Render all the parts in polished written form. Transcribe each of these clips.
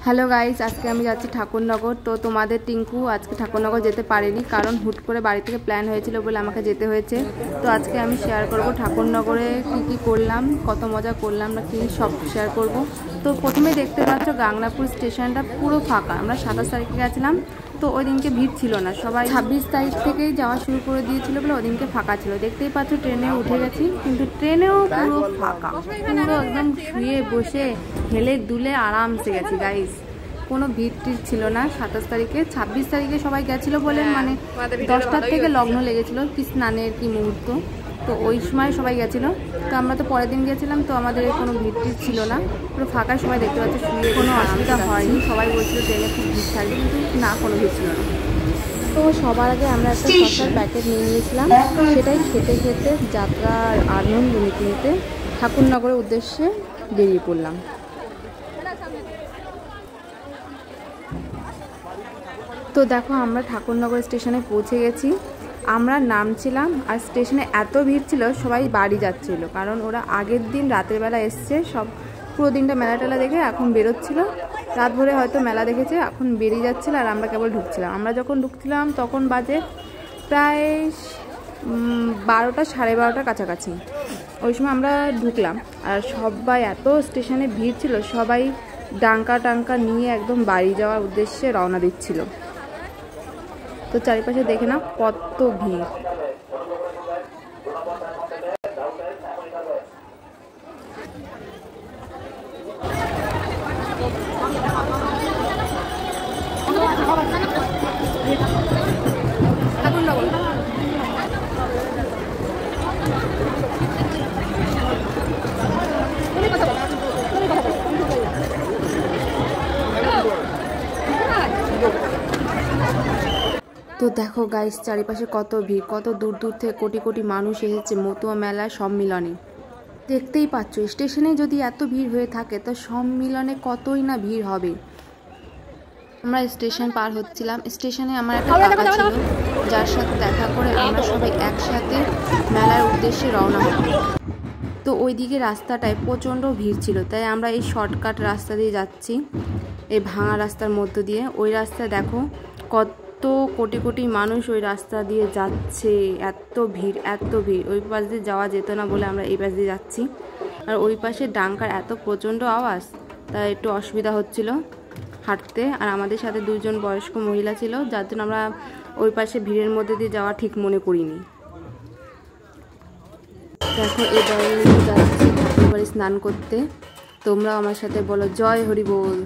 Hello guys, আজকে আমি যাচ্ছি ঠাকুরনগর। তো তোমাদের টিঙ্কু আজকে ঠাকুরনগর যেতে পারেনি, কারণ হুট করে বাড়ি থেকে প্ল্যান হয়েছিল বলে আমাকে যেতে হয়েছে। তো আজকে আমি শেয়ার করব ঠাকুরনগরে কি করলাম, কত মজা করলাম না কি, সব শেয়ার করব। তো প্রথমে দেখতে পাচ্ছ গাংনাপুর স্টেশনটা পুরো ফাঁকা। আমরা 27 তারিখে গেছিলাম, তো ওই দিনকে ভিড় ছিল না, সবাই 26 তারিখ থেকেই যাওয়া শুরু করে দিয়েছিল বলে ওই দিনকে ফাঁকা ছিল। দেখতেই পাচ্ছ ট্রেনে উঠে গেছি, কিন্তু ট্রেনেও পুরো ফাঁকা, পুরো একদম শুয়ে বসে হেলে দুলে আরামসে গেছি গাইস। কোনো ভিড় টিড় ছিল না 27 তারিখে। 26 তারিখে সবাই গেছিলো বলে মানে 10টার থেকে লগ্ন লেগেছিলো, কি স্নানের কি মুহূর্ত, তো ওই সময় সবাই গেছিলো। তো আমরা তো পরের দিন গেছিলাম, তো আমাদের কোনো ভিড় টিড় ছিল না, পুরো ফাঁকায় সবাই দেখতে পাচ্ছি শুয়ে, কোনো অসুবিধা হয়নি। সবাই বলছিল ট্রেনে খুব ভিড় থাকবে, কিন্তু না, কোনো ভিড় ছিল না। তো সবার আগে আমরা একটা শসার প্যাকেট নিয়ে নিয়েছিলাম, সেটাই খেতে খেতে যাত্রার আনন্দ নিতে নিতে ঠাকুরনগরের উদ্দেশ্যে বেরিয়ে পড়লাম। তো দেখো আমরা ঠাকুরনগর স্টেশনে পৌঁছে গেছি। আমরা নামছিলাম আর স্টেশনে এত ভিড় ছিল, সবাই বাড়ি যাচ্ছিল, কারণ ওরা আগের দিন রাতের বেলা এসছে, সব পুরো দিনটা মেলা টেলা দেখে এখন বেরোচ্ছিল। রাত ভরে হয়তো মেলা দেখেছে, এখন বেরিয়ে যাচ্ছিলো আর আমরা কেবল ঢুকছিলাম। আমরা যখন ঢুকছিলাম তখন বাজে প্রায় 12টা সাড়ে 12টার কাছাকাছি। ওই সময় আমরা ঢুকলাম আর সবাই এত স্টেশনে ভিড় ছিল, সবাই ডাঙ্কা টাঙ্কা নিয়ে একদম বাড়ি যাওয়ার উদ্দেশ্যে রওনা দিচ্ছিল। তো চারিপাশে দেখে না কত ভিড়। তো দেখো গাইস, চারিপাশে কত ভিড়, কত দূর দূর থেকে কোটি কোটি মানুষ এসেছে মতুয়া মেলার সম্মিলনে। দেখতেই পাচ্ছ স্টেশনে যদি এত ভিড় হয়ে থাকে, তো সম্মিলনে কতই না ভিড় হবে। আমরা স্টেশন পার হচ্ছিলাম, স্টেশনে আমার একটা কাকা ছিল, যার সাথে দেখা করে আমরা সবাই একসাথে মেলার উদ্দেশ্যে রওনা হব। তো ওইদিকে রাস্তাটায় প্রচণ্ড ভিড় ছিল, তাই আমরা এই শর্টকাট রাস্তা দিয়ে যাচ্ছি, এই ভাঙা রাস্তার মধ্য দিয়ে। ওই রাস্তায় দেখো কত কোটি কোটি মানুষ ওই রাস্তা দিয়ে যাচ্ছে, এত ভিড় এত ভিড়। ওই পাশ দিয়ে যাওয়া যেত না বলে আমরা এই পাশ দিয়ে যাচ্ছি। আর ওই পাশে ডাঙ্কার এত প্রচণ্ড আওয়াজ, তাই একটু অসুবিধা হচ্ছিল হাঁটতে। আর আমাদের সাথে 2জন বয়স্ক মহিলা ছিল, যার জন্য আমরা ওই পাশে ভিড়ের মধ্যে দিয়ে যাওয়া ঠিক মনে করিনি। দেখো এবারে যাচ্ছি ঠাকুর বাড়ি স্নান করতে। তোমরাও আমার সাথে বলো জয় হরি বল।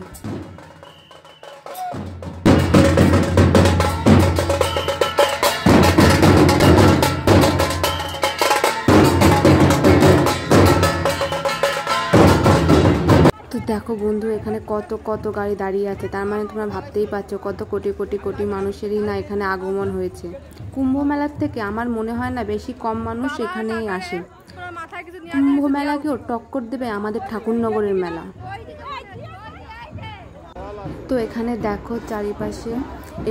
দেখো বন্ধু, এখানে কত কত গাড়ি দাঁড়িয়ে আছে, তার মানে তোমরা ভাবতেই পারছো কত কোটি কোটি কোটি মানুষেরই না এখানে আগমন হয়েছে। কুম্ভ মেলার থেকে আমার মনে হয় না বেশি কম মানুষ এখানেই আসে। কুম্ভ মেলাকেও টক্কর দেবে আমাদের ঠাকুরনগরের মেলা। তো এখানে দেখো চারিপাশে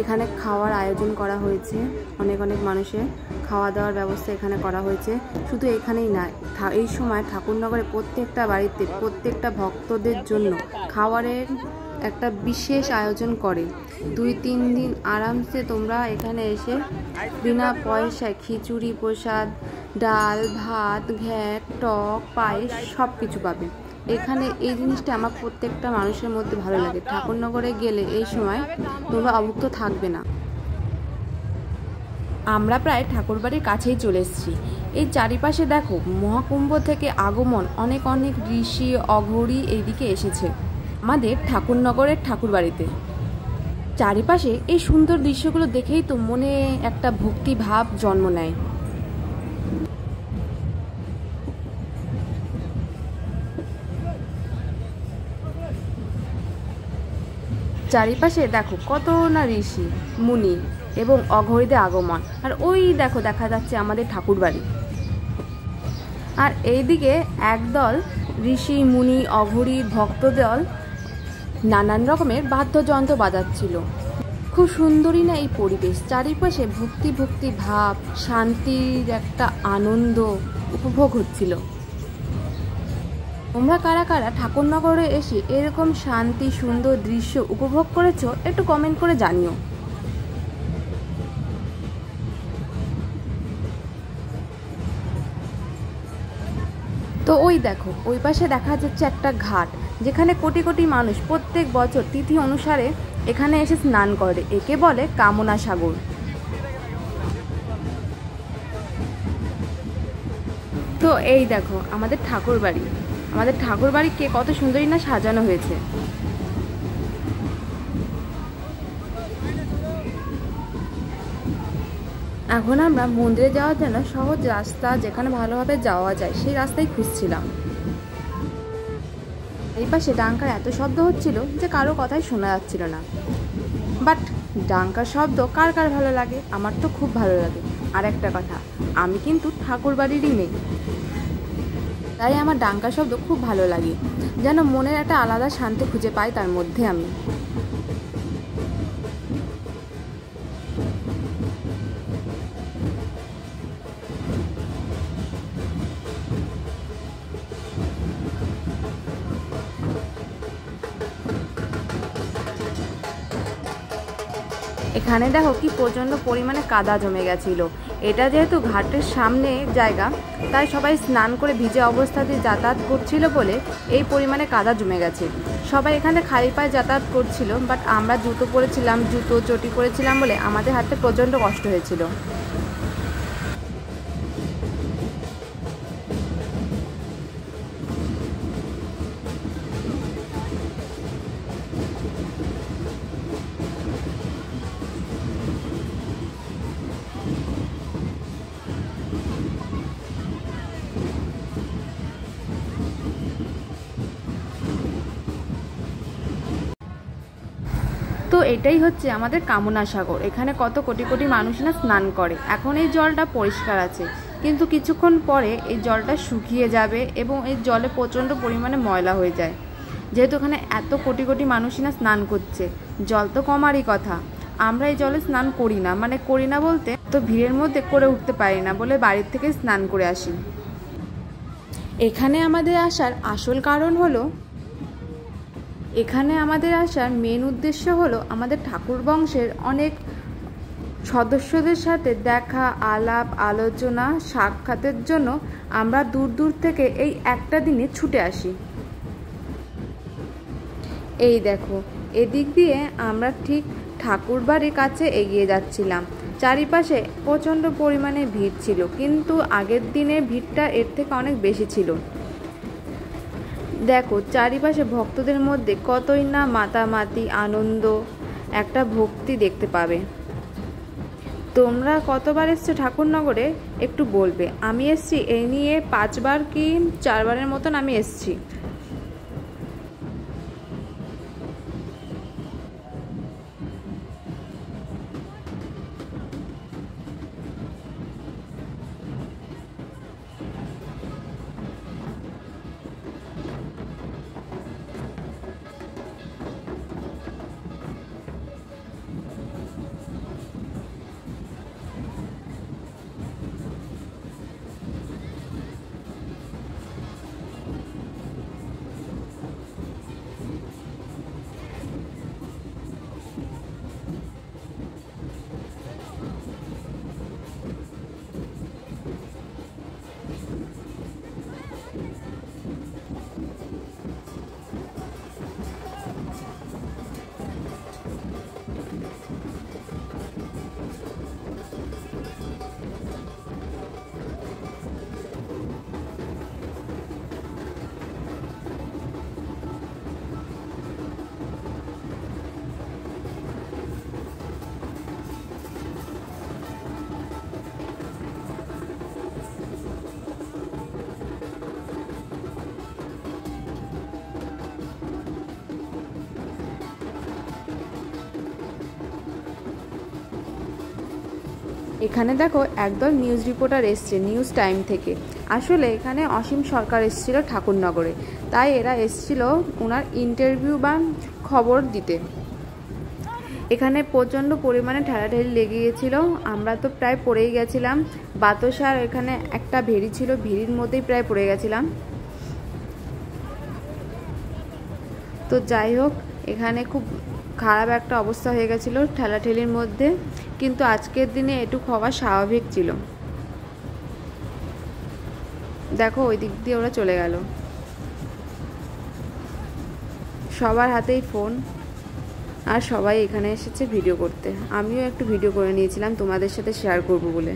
এখানে খাওয়ার আয়োজন করা হয়েছে, অনেক অনেক মানুষের খাওয়া দাওয়ার ব্যবস্থা এখানে করা হয়েছে। শুধু এখানেই না, এই সময় ঠাকুরনগরে প্রত্যেকটা বাড়িতে প্রত্যেকটা ভক্তদের জন্য খাবারের একটা বিশেষ আয়োজন করে। 2-3 দিন আরামসে তোমরা এখানে এসে বিনা পয়সায় খিচুড়ি, প্রসাদ, ডাল, ভাত, ঘ্যাট, টক, পায়েস সব কিছু পাবে এখানে। এই জিনিসটা আমার প্রত্যেকটা মানুষের মধ্যে ভালো লাগে। ঠাকুরনগরে গেলে এই সময় তোমরা অভুক্ত থাকবে না। আমরা প্রায় ঠাকুরবাড়ির কাছেই চলে এসেছি। এই চারিপাশে দেখো মহাকুম্ভ থেকে আগমন অনেক অনেক ঋষি অঘরী এইদিকে এসেছে আমাদের ঠাকুরনগরের ঠাকুরবাড়িতে। চারিপাশে এই সুন্দর দৃশ্যগুলো দেখেই তো মনে একটা ভক্তি ভাব জন্ম নেয়। চারিপাশে দেখো কত না ঋষি মুনি এবং অঘরীদের আগমন। আর ওই দেখো দেখা যাচ্ছে আমাদের ঠাকুরবাড়ি, আর এইদিকে একদল ঋষি মুনি অঘরীর ভক্তদল নানান রকমের বাদ্যযন্ত্র বাজাচ্ছিল। খুব সুন্দরই না এই পরিবেশ, চারিপাশে ভক্তি ভক্তি ভাব, শান্তির একটা আনন্দ উপভোগ হচ্ছিল। তোমরা কারা কারা ঠাকুরনগরে এসে এরকম শান্তি সুন্দর দৃশ্য উপভোগ করেছো একটু কমেন্ট করে জানিও। তো ওই দেখো ওই পাশে দেখা যাচ্ছে একটা ঘাট, যেখানে কোটি কোটি মানুষ প্রত্যেক বছর তিথি অনুসারে এখানে এসে স্নান করে। একে বলে কামনা সাগর। তো এই দেখো আমাদের ঠাকুর বাড়িকে কত সুন্দরই না সাজানো হয়েছে। এখন আমরা মন্দিরে যাওয়ার জন্য সহজ রাস্তা যেখানে ভালোভাবে যাওয়া যায় সেই রাস্তায় খুঁজছিলাম। এই পাশে ডাঙ্কার এত শব্দ হচ্ছিল যে কারো কথাই শোনা যাচ্ছিল না। বাট ডাঙ্কার শব্দ কার কার ভালো লাগে? আমার তো খুব ভালো লাগে। আর একটা কথা, আমি কিন্তু ঠাকুর বাড়িরই মেয়ে, তাই আমার ডাঙ্কার শব্দ খুব ভালো লাগে, যেন মনের একটা আলাদা শান্তি খুঁজে পাই তার মধ্যে আমি। এখানে দেখো কি প্রচণ্ড পরিমাণে কাদা জমে গেছিল। এটা যেহেতু ঘাটের সামনে জায়গা, তাই সবাই স্নান করে ভিজে অবস্থাতে যাতায়াত করছিল বলে এই পরিমাণে কাদা জমে গেছে। সবাই এখানে খালি পায়ে যাতায়াত করছিল, বাট আমরা জুতো পরেছিলাম, জুতো চটি পরেছিলাম বলে আমাদের হাঁটতে প্রচণ্ড কষ্ট হয়েছিল। তো এটাই হচ্ছে আমাদের কামনা সাগর। এখানে কত কোটি কোটি মানুষ না স্নান করে। এখন এই জলটা পরিষ্কার আছে, কিন্তু কিছুক্ষণ পরে এই জলটা শুকিয়ে যাবে এবং এই জলে প্রচণ্ড পরিমাণে ময়লা হয়ে যায়। যেহেতু এখানে এত কোটি কোটি মানুষই না স্নান করছে, জল তো কমারই কথা। আমরা এই জলে স্নান করি না, মানে করি না বলতে তো ভিড়ের মধ্যে করে উঠতে পারি না বলে বাড়ির থেকে স্নান করে আসি। এখানে আমাদের আসার আসল কারণ হলো, এখানে আমাদের আসার মেন উদ্দেশ্য হলো আমাদের ঠাকুর বংশের অনেক সদস্যদের সাথে দেখা, আলাপ আলোচনা, সাক্ষাতের জন্য আমরা দূর দূর থেকে এই একটা দিনে ছুটে আসি। এই দেখো এদিক দিয়ে আমরা ঠিক ঠাকুর বাড়ির কাছে এগিয়ে যাচ্ছিলাম। চারিপাশে প্রচণ্ড পরিমাণে ভিড় ছিল, কিন্তু আগের দিনের ভিড়টা এর থেকে অনেক বেশি ছিল। দেখো চারিপাশে ভক্তদের মধ্যে কতই না মাতামাতি, আনন্দ, একটা ভক্তি দেখতে পাবে। তোমরা কতবার এসছো ঠাকুরনগরে একটু বলবে। আমি এসছি এই নিয়ে 5 বার কি 4 বারের মতন আমি এসছি। এখানে দেখো একদল নিউজ রিপোর্টার এসছে নিউজ টাইম থেকে। আসলে এখানে অসীম সরকার এসেছিল ঠাকুরনগরে, তাই এরা এসেছিল ওনার ইন্টারভিউ বা খবর দিতে। এখানে প্রচণ্ড পরিমাণে ঠেলাঠেলি লেগে গিয়েছিল, আমরা তো প্রায় পড়েই গেছিলাম। বাতাসার এখানে একটা ভেড়ি ছিল, ভেড়ির মধ্যেই প্রায় পড়ে গেছিলাম। তো যাই হোক, এখানে খুব খারাপ একটা অবস্থা হয়ে গেছিলো ঠেলাঠেলির মধ্যে, কিন্তু আজকের দিনে এটুক হওয়া স্বাভাবিক ছিল। দেখো ওই দিক দিয়ে ওরা চলে গেল, সবার হাতেই ফোন, আর সবাই এখানে এসেছে ভিডিও করতে। আমিও একটু ভিডিও করে নিয়েছিলাম তোমাদের সাথে শেয়ার করব বলে।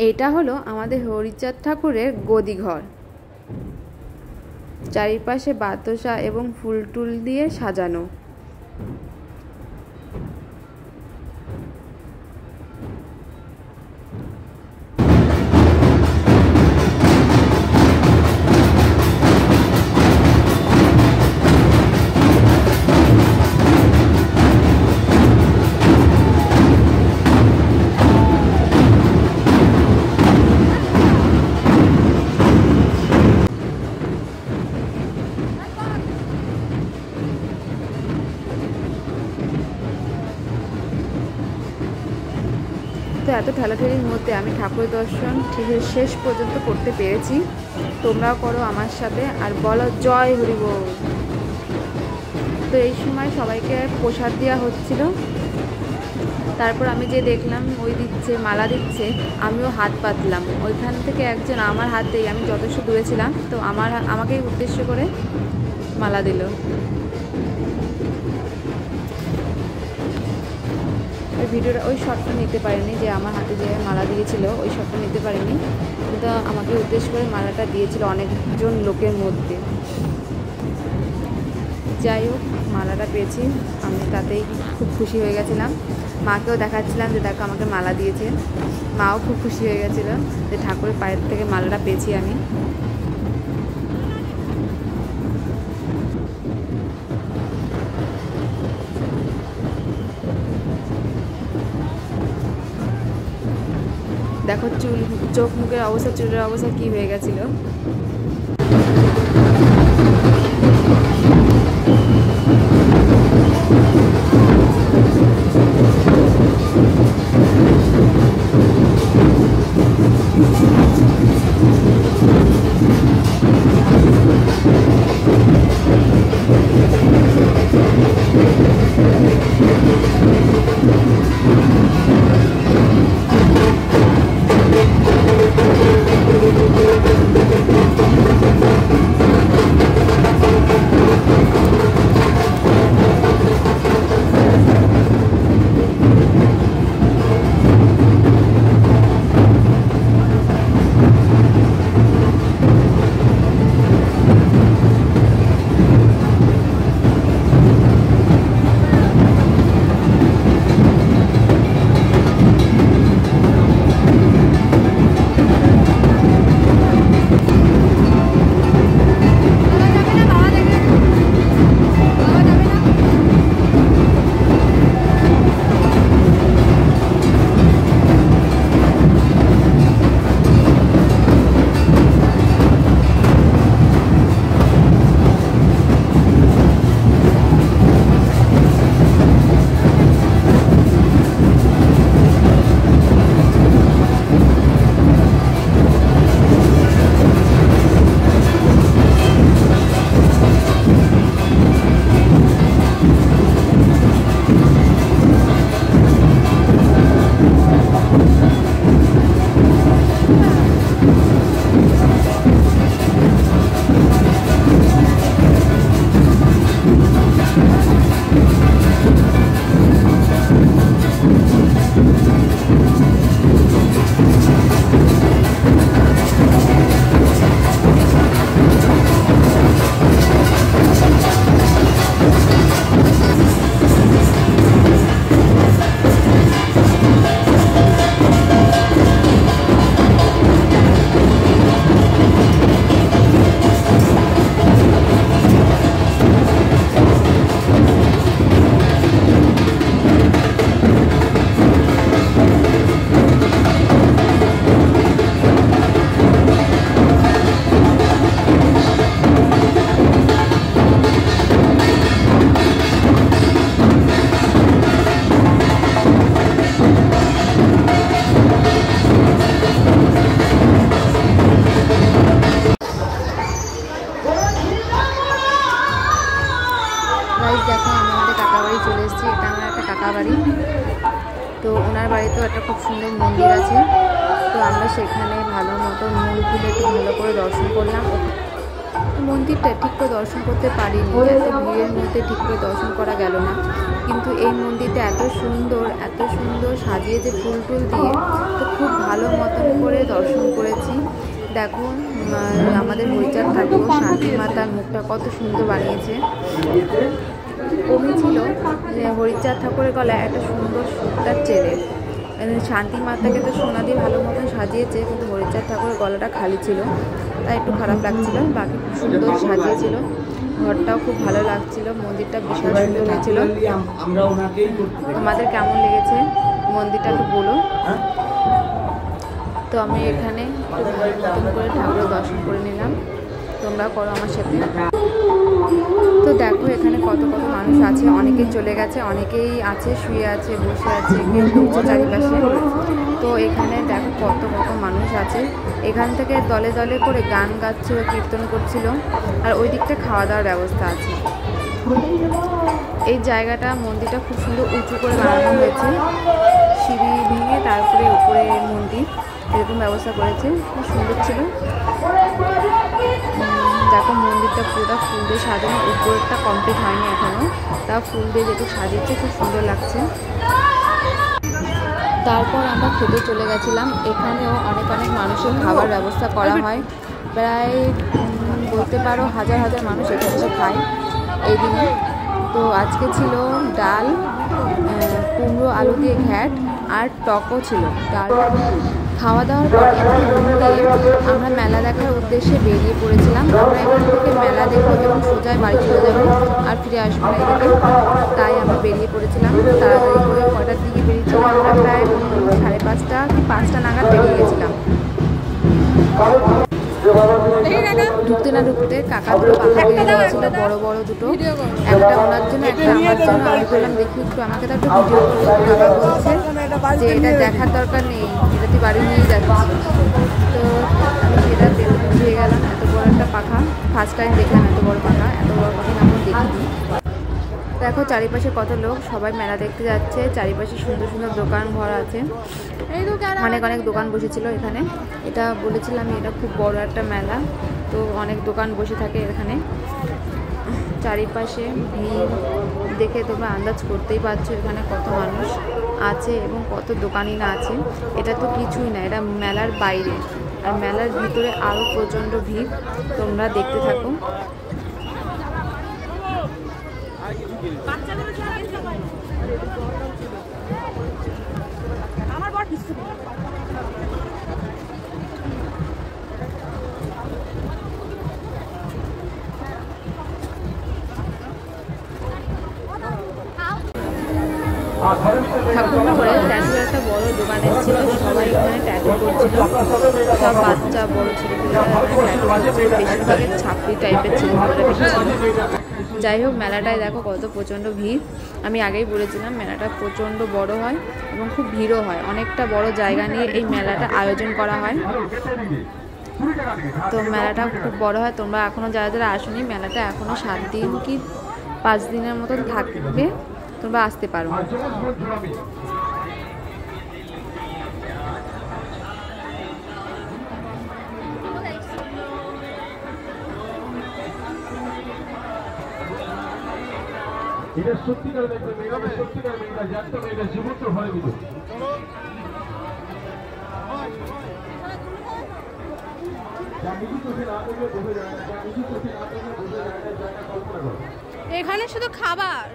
এটা হলো আমাদের হরিচাঁদ ঠাকুরের গদিঘর। চারিপাশে বাতাসা এবং ফুল টুল দিয়ে সাজানো। তো এত ঠেলাঠেলির মধ্যে আমি ঠাকুর দর্শন ঠিক শেষ পর্যন্ত করতে পেরেছি। তোমরাও করো আমার সাথে, আর বলো জয় হরি বল। তো এই সময় সবাইকে প্রসাদ দেওয়া হচ্ছিল। তারপর আমি যে দেখলাম ওই দিচ্ছে, মালা দিচ্ছে, আমিও হাত পাতলাম। ওইখান থেকে একজন আমার হাতেই, আমি যথেষ্ট দূরে ছিলাম, তো আমাকে উদ্দেশ্য করে মালা দিল। ওই ভিডিওটা, ওই শটটা নিতে পারিনি, যে আমার হাতে যে মালা দিয়েছিল ওই শটটা নিতে পারিনি, কিন্তু আমাকে উদ্দেশ্য করে মালাটা দিয়েছিল অনেকজন লোকের মধ্যে। যাই হোক, মালাটা পেয়েছি, আমি তাতেই খুব খুশি হয়ে গেছিলাম। মাকেও দেখাচ্ছিলাম যে দেখো আমাকে মালা দিয়েছে। মাও খুব খুশি হয়ে গেছিলো যে ঠাকুরের পায়ের থেকে মালাটা পেয়েছি আমি। দেখো চোখ মুখের অবস্থা, চুলের অবস্থা কি হয়ে গেছিল। গাইস দেখো আমি আমাদের কাকা বাড়ি চলে এসেছি। এটা আমার একটা কাকা বাড়ি। তো ওনার বাড়িতেও একটা খুব সুন্দর মন্দির আছে। তো আমরা সেখানে ভালো মতো মূলগুলো একটু ভালো করে দর্শন করলাম। মন্দিরটা ঠিক করে দর্শন করতে পারিনি, এত ভিড়ের মধ্যে ঠিক করে দর্শন করা গেল না। কিন্তু এই মন্দিরটা এত সুন্দর সাজিয়েছে ফুল টুল দিয়ে, তো খুব ভালো মতন করে দর্শন করেছি। দেখো আমাদের হরিচাঁদ ঠাকুর শান্তি মাতার মুখটা কত সুন্দর বানিয়েছে। কবি ছিল যে হরিচাঁদ ঠাকুরের গলায় একটা সুন্দর সুতার চেনে, শান্তি মাতাকে তো সোনা দিয়ে ভালো মতন সাজিয়েছে, কিন্তু হরিচাঁদ ঠাকুরের গলাটা খালি ছিল, তাই একটু খারাপ লাগছিল। বাকি খুব সুন্দর সাজিয়েছিল, ঘরটাও খুব ভালো লাগছিল, মন্দিরটা ভীষণ সুন্দর হয়েছিল। তোমাদের কেমন লেগেছে মন্দিরটা একটু বলো। তো আমি এখানে একটু ভালো মতন করে ঠাকুরের দর্শন করে নিলাম, তোমরা করো আমার সাথে। তো দেখো এখানে কত মানুষ আছে, অনেকেই চলে গেছে, অনেকেই আছে শুয়ে আছে, বসে আছে, কেউ ঘুরছে চারিপাশে। তো এখানে দেখো কত মানুষ আছে। এখান থেকে দলে দলে করে গান গাচ্ছিল, কীর্তন করছিল, আর ওই দিকটা খাওয়া দাওয়ার ব্যবস্থা আছে। এই জায়গাটা মন্দিরটা খুব সুন্দর উঁচু করে বানানো হয়েছে, সিঁড়ি ভেঙে তারপরে উপরে মন্দির এরকম ব্যবস্থা করেছে, খুব সুন্দর ছিল। দেখো মন্দিরটা পুরোটা ফুল দিয়ে সাজানো, উপরেরটা কমপ্লিট হয়নি এখনও, তা ফুল দিয়ে যেটু সাজিয়েছে খুব সুন্দর লাগছে। তারপর আমরা খেতে চলে গেছিলাম। এখানেও অনেক মানুষের খাবার ব্যবস্থা করা হয়, প্রায় বলতে পারো হাজার মানুষ এখানে খায় এই দিনে। তো আজকে ছিল ডাল, কুমড়ো আলু দিয়ে ঘ্যাট, আর টকও ছিল। খাওয়া দাওয়ার পর আমরা মেলা দেখার উদ্দেশ্যে বেরিয়ে পড়েছিলাম। আমরা এখান থেকে মেলা দেখবো এবং সোজায় বাড়ি চলে যাবো আর ফিরে আসবো না এদিকে, তাই আমরা বেরিয়ে পড়েছিলাম তাড়াতাড়ি করে। কয়টার দিকে বেরিয়েছিলাম আমরা, প্রায় 5:30 কি 5টা নাগাদ বেরিয়ে গেছিলাম। ঢুকতে না ঢুকতে কাকা দুটো পাখা বেরিয়ে গেছিল, বড় দুটো, একটা ওনার জন্য একটা আমার জন্য। আমি বললাম দেখি একটু আমাকে তো একটু ভিডিও করতে। কাকা বলছে যে এটা দেখার দরকার নেই, এটা তুই বাড়ি নিয়ে যাচ্ছিস। তো আমি সেটা বুঝিয়ে গেলাম, এত বড় একটা পাখা ফার্স্ট টাইম দেখলাম, এত বড় পাখা আমি দেখিনি। দেখো চারিপাশে কত লোক, সবাই মেলা দেখতে যাচ্ছে। চারিপাশে সুন্দর দোকান ঘর আছে, অনেক দোকান বসেছিল এখানে। এটা বলেছিলাম এটা খুব বড় একটা মেলা, তো অনেক দোকান বসে থাকে এখানে। চারিপাশে ভিড় দেখে তোমরা আন্দাজ করতেই পারছো এখানে কত মানুষ আছে এবং কত দোকানি না আছে। এটা তো কিছুই না, এটা মেলার বাইরে, আর মেলার ভিতরে আরও প্রচণ্ড ভিড়, তোমরা দেখতে থাকো। ঠাকুরনগরে ট্যাটুর একটা বড় দোকান এসেছিল, সবাই এখানে ট্যাটু করছিল, সব বাচ্চা বড় ছেলেপেলেরা ট্যাটু করছে, বেশিরভাগের ছাপড়ি টাইপের ছেলেপেলেরা বেশি ছিল। যাই হোক মেলাটায় দেখো কত প্রচণ্ড ভিড়। আমি আগেই বলেছিলাম মেলাটা প্রচণ্ড বড় হয় এবং খুব ভিড়ও হয়, অনেকটা বড় জায়গা নিয়ে এই মেলাটা আয়োজন করা হয়। তো মেলাটা খুব বড় হয়। তোমরা এখনও যারা আসোনি, মেলাটা এখনও 7 দিন কি 5 দিনের মতন থাকবে, তোমরা আসতে পারো। এটা সত্যিকার মেয়েরা, সত্যিকার মেয়েরা যাত্রা মেয়েরা জীবন্ত ভরে দিল। এখানে শুধু খাবার,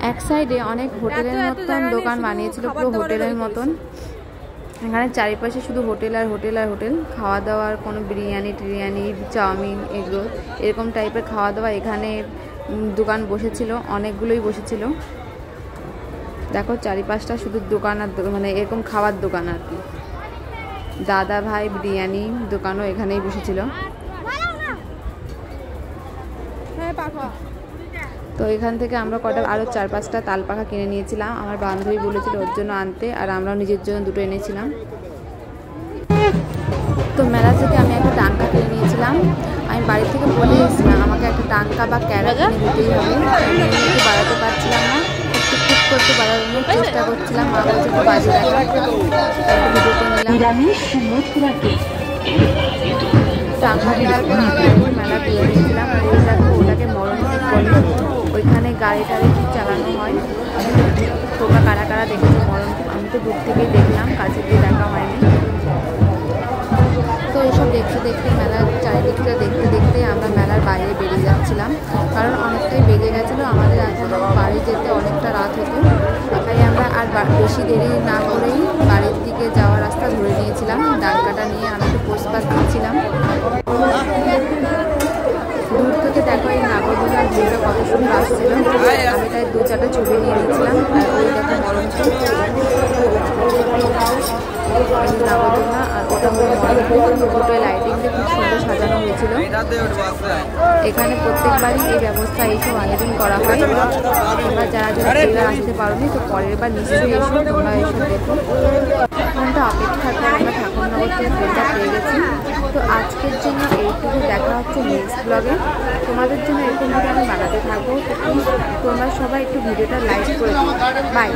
এক সাইডে অনেক হোটেলের মতন দোকান বানিয়েছিল, পুরো হোটেলের মতন। এখানে চারিপাশে শুধু হোটেল আর হোটেল, খাওয়া দাওয়ার কোনো বিরিয়ানি টিরিয়ানি, চাউমিন, এগরোল এরকম টাইপের খাওয়া দাওয়া এখানে দোকান বসেছিল, অনেকগুলোই বসেছিল। দেখো চারিপাশটা শুধু দোকান আর মানে এরকম খাবার দোকান আর কি। দাদা ভাই বিরিয়ানি দোকানও এখানেই বসেছিল। তো এখান থেকে আমরা কটা আরও 4-5টা তালপাখা কিনে নিয়েছিলাম। আমার বান্ধবী বলেছিল ওর জন্য আনতে, আর আমরাও নিজের জন্য দুটো এনেছিলাম। তো মেলা থেকে আমি একটা টাঙ্কা কিনে নিয়েছিলাম। আমি বাড়ি থেকে বলে এসেছিলাম আমাকে একটা টাঙ্কা বা ক্যারা কিনে দিতেই হবে। আমি একটু বাড়াতে পারছিলাম না, একটু করতে বাড়ানোর চেষ্টা করছিলাম। মা বলছে একটু বাজে দেখা, একটা ভিডিওতে নিলাম। টাঙ্কা নেওয়ার পর আমরা এখন মেলা ঘুরে নিয়েছিলাম। ওই দেখো ওটাকে মরণদ্বীপ বলে, ওইখানে গাড়ি টাড়ি চালানো হয়। তোমরা কারা কারা দেখেছো মরণদ্বীপ? আমি তো দূর থেকেই দেখলাম, কাছে গিয়ে দেখা হয়নি। তো এসব দেখতে দেখতে মেলার চারিদিকটা দেখতে দেখতে আমরা মেলার বাইরে বেরিয়ে যাচ্ছিলাম, কারণ অনেকটাই বেজে গেছিলো। আমাদের এখনও বাড়ি যেতে অনেকটা রাত হতো, তাই আমরা আর বেশি দেরি না করেই বাড়ির দিকে যাওয়ার রাস্তা ধরে নিয়েছিলাম। ডাঙ্কাটা নিয়ে আমি একটু পোস্টপাস দিচ্ছিলাম। দূর থেকে দেখো এই নাগরদোলার ভিউটা কত সুন্দর আসছিল। আমি তাই 2-4টা ছবি নিয়ে নিয়েছিলাম। আর ওই দেখো মরণদ্বীপ, নাগরদোলা আর ওটা হলো মরণদ্বীপ। দুটোই লাইটিং দিয়ে খুব সুন্দর সাজানো হয়েছিল। এখানে প্রত্যেকবারই এই ব্যবস্থা এইসব আয়োজন করা হয়। তোমরা যারা যারা আসতে পারোনি, তো পরের বার নিশ্চয়ই এসো, তোমরা এসব দেখো। ঘন্টা অপেক্ষা করে আমরা ঠাকুরনগর থেকে ট্রেনটা পেয়ে গেছি। তো আজকের জন্য এইটুকু, দেখা হচ্ছে নেক্সট ব্লগে। তোমাদের জন্য এরকম ভিডিও আমি বানাতে থাকবো। তো প্লিজ তোমরা সবাই একটু ভিডিওটা লাইক করে দিও। বাই।